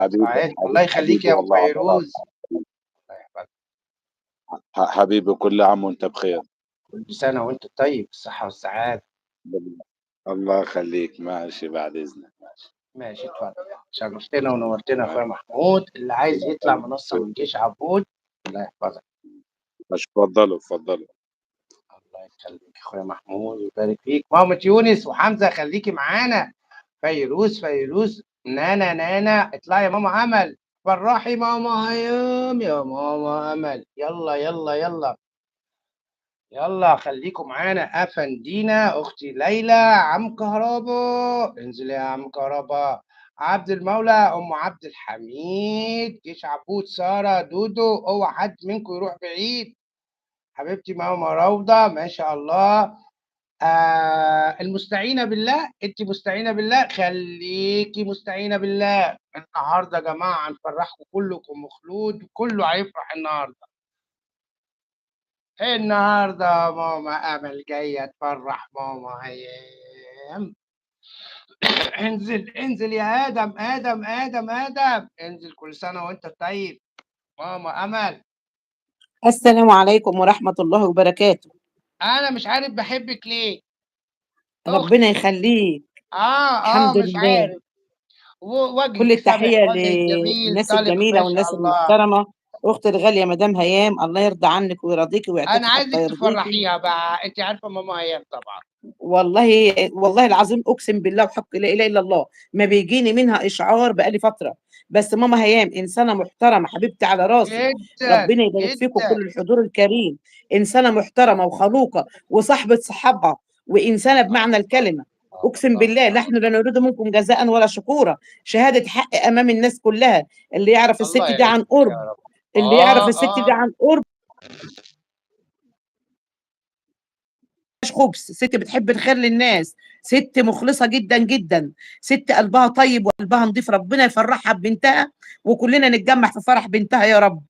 حبيبي سعيد، الله حبيبي يخليك حبيبي يا ابو والله عضلات. فيروز. الله يحفظك. حبيبي كل عام وانت بخير. كل سنه وانت طيب، بالصحه والسعاده. الله يخليك، ماشي بعد اذنك، ماشي. ماشي، اتفضل. شرفتنا ونورتنا يا اخويا ماشي. محمود، اللي عايز الله يطلع يخليك. منصه من جيش عبود. الله يحفظك. ماشي، اتفضلوا اتفضلوا. الله يخليك يا اخويا محمود ويبارك فيك. مامة يونس وحمزه خليكي معانا. فيروز نانا نانا، اطلعي يا ماما امل. فرحي ماما هيام يا ماما امل. يلا يلا يلا يلا، خليكم معانا. افندينا، اختي ليلى، عم كهربا، انزل يا عم كهربا. عبد المولى، ام عبد الحميد، جيش عبود، ساره، دودو، اوعى حد منكم يروح بعيد. حبيبتي ماما روضه، ما شاء الله. المستعينه بالله، انت مستعينه بالله، خليكي مستعينه بالله. النهارده يا جماعه هنفرحكم كلكم، وخلود كله هيفرح النهارده. النهارده ماما امل جايه تفرح ماما هيام. انزل انزل يا ادم ادم ادم ادم، انزل. كل سنه وانت طيب. ماما امل، السلام عليكم ورحمة الله وبركاته. انا مش عارف بحبك ليه. ربنا اختي. يخليك. اه الحمد مش لله. عارف. كل وجهك سمح، التحية وجهك جميل، للناس طالق الجميلة ما شاء والناس الله. المحترمة. أختي الغالية مدام هيام، الله يرضى عنك ويرضيكي انا ويعطيكي حتى عايزك يرضيكي. تفرحيها بقى، انت عارفه ماما هيام طبعا. والله والله العظيم أقسم بالله وحق لا إله إلا الله ما بيجيني منها إشعار بقالي فترة. بس ماما هيام إنسانة محترمة حبيبتي على راسي. جدا ربنا يبارك فيكم جدا. كل الحضور الكريم. إنسانة محترمة وخلوقة وصاحبة صحابها وإنسانة بمعنى الله الكلمة. أقسم الله بالله الله نحن لا نريد منكم جزاء ولا شكورا. شهادة حق أمام الناس كلها. اللي يعرف الله الست دي عن يعزك قرب. يا رب. اللي يعرف الست دي اه عن قرب مش خبث. ست بتحب الخير للناس. ست مخلصة جدا جدا. ست قلبها طيب وقلبها نضيف. ربنا يفرحها ببنتها وكلنا نتجمع في فرح بنتها يا رب.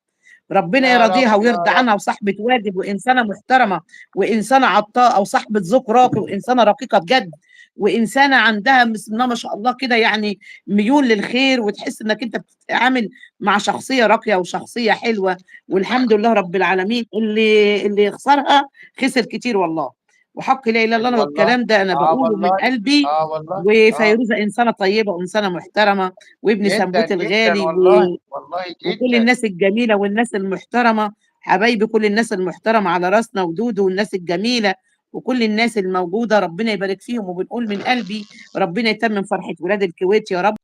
ربنا يا رب يرضيها يا ويرضى رب. عنها وصاحبة واجب وإنسانة محترمة وإنسانة عطاءة وصاحبة ذوق راقي وإنسانة رقيقة بجد. وإنسانة عندها بسم الله ما شاء الله كده يعني ميول للخير وتحس إنك أنت بتتعامل مع شخصية راقية وشخصية حلوة. والحمد لله رب العالمين. اللي يخسرها خسر كتير والله. وحق لا إله إلا الله والله. والكلام ده أنا اه بقوله من والله. قلبي. اه والله. اه وفيروزة إنسانة طيبة وإنسانة محترمة وابن جدا سنبوت جدا الغالي والله والله وكل جدا. الناس الجميلة والناس المحترمة. حبايبي كل الناس المحترمة على راسنا ودودو والناس الجميلة وكل الناس الموجودة ربنا يبارك فيهم. وبنقول من قلبي ربنا يتمم فرحة ولاد الكويت يا رب.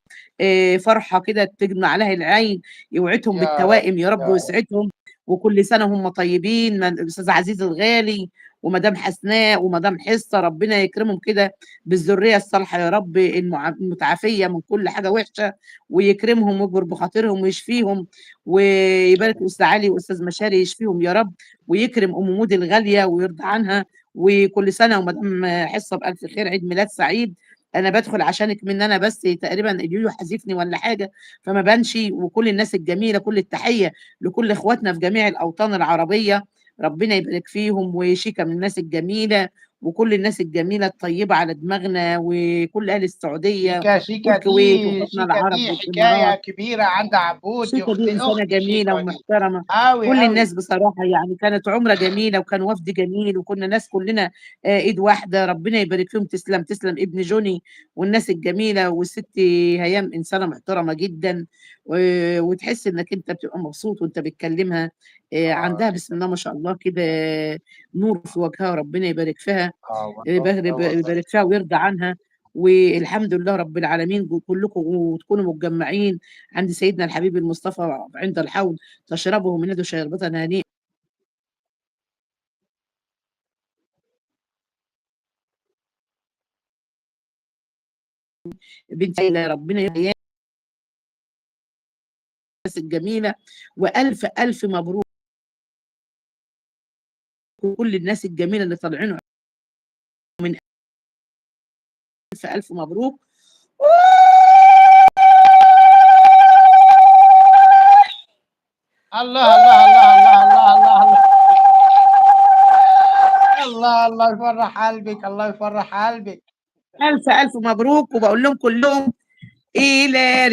فرحة كده تجمع عليها العين. يوعدهم يا رب بالتوائم يا رب يا رب. ويسعدهم. وكل سنة هم طيبين. الأستاذ عزيز الغالي ومدام حسناء ومدام حصة ربنا يكرمهم كده بالذرية الصالحة يا رب المتعافية من كل حاجة وحشة. ويكرمهم ويجبر بخاطرهم ويشفيهم. ويبارك أستاذ علي وأستاذ مشاري يشفيهم يا رب. ويكرم أم مودي الغالية ويرضى عنها. وكل سنة ومدام حصة بألف خير، عيد ميلاد سعيد. أنا بدخل عشانك من أنا بس تقريبا اليويو حذفني ولا حاجة فما بنشي. وكل الناس الجميلة كل التحية لكل إخواتنا في جميع الأوطان العربية. ربنا يبارك فيهم وشيكا من الناس الجميلة وكل الناس الجميلة الطيبة على دماغنا وكل أهل السعودية شيكا شيكا والكويت دي وإخواتنا شيكا العرب دي حكاية والإمارات. كبيرة عند عبود، دي شيكا دي أختي إنسانة أختي جميلة شيكا دي. ومحترمة. أوي كل أوي. الناس بصراحة يعني كانت عمرة جميلة وكان وفد جميل وكنا ناس كلنا إيد واحدة. ربنا يبارك فيهم. تسلم تسلم ابن جوني والناس الجميلة والست هيام إنسانة محترمة جدا. وتحس إنك أنت بتبقى مبسوط وأنت بتكلمها. عندها بسم شيكا. الله ما شاء الله كده نور في وجهها. ربنا يبارك فيها. والله والله. يبارك فيها ويرضى عنها. والحمد لله رب العالمين كلكم وتكونوا متجمعين عند سيدنا الحبيب المصطفى عند الحوض تشربه من يده شربة هنيئة. بنت ربنا يا الناس الجميلة. وألف ألف مبروك كل الناس الجميلة اللي طالعين من ألف ألف مبروك. الله الله الله الله الله الله الله. الله الله يفرح قلبك، الله يفرح قلبك. ألف ألف مبروك وبقول لهم كلهم إلى